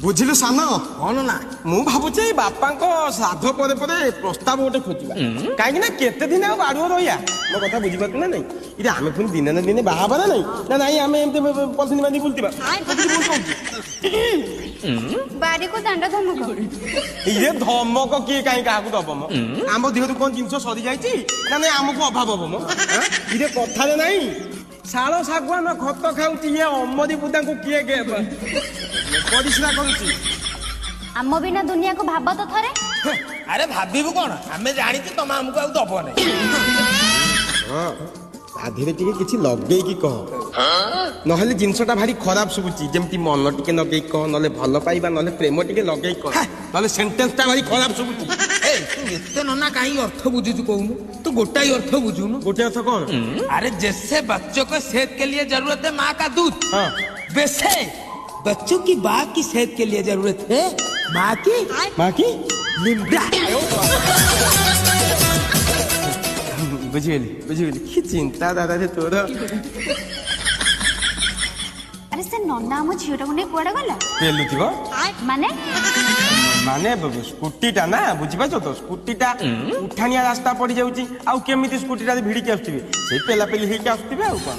बुझिलु सान कौन ना मु भावुचे बापा श्राद्ध परे परे प्रस्ताव गोटे खोजा कहीं केते दिन आ बाड़ुओ रहा मो कथा बुझीपार ना नहीं ये आम पुणी दिने ना दिने बाहर ना नहीं ना नहीं आम एमती पलिथिन बांधी बुलवा बाड़ी को दांड धमक ये धमक किए कहीं क्या दब मो आम देह कौन जिन सरी जाइए ना नहीं आमको अभाव हम मो ये कथा नहीं शाल शागुआन खत खाऊँ ये अमरी बुदा को किए परिश्रा करुच्ची आम बिना दुनिया को भाब तो थरे अरे भाविबु कौन आमे जानी तमे हमको आउ दब नहीं आधे किसी लगे कह ना जिनसटा भारी खराब शुभुची जमी मन टे लगे कह ना भल पाइबा ना प्रेम टे लगे कह ना सेन्टेन्सटा भारी खराब शुभुची एते नना कहीं अर्थ बुझुचु कहूनु तू गोटाई अर्थ बुझुनु गोटे अर्थ कौन अरे जैसे बच्चों को सेहत के लिए जरूरत है माँ का दूध वैसे बच्चों की बाप की सेहत के लिए जरूरत है माँ की लिम्बा बुझिगली बुझिगली कि चिंता दादा रे तोर अरे से नन्ना हम झीटा को नहीं कुआडे गला पेलुथिबो माने माने स्कूटी टा ना बुझी पाछ तो स्कूटी टा उठानिया रास्ता पड़ी जाउची आउ केमिति स्कूटी टा भिड़ी के आस्थिबे से पेला पेली हे के आस्थिबे आउ कोन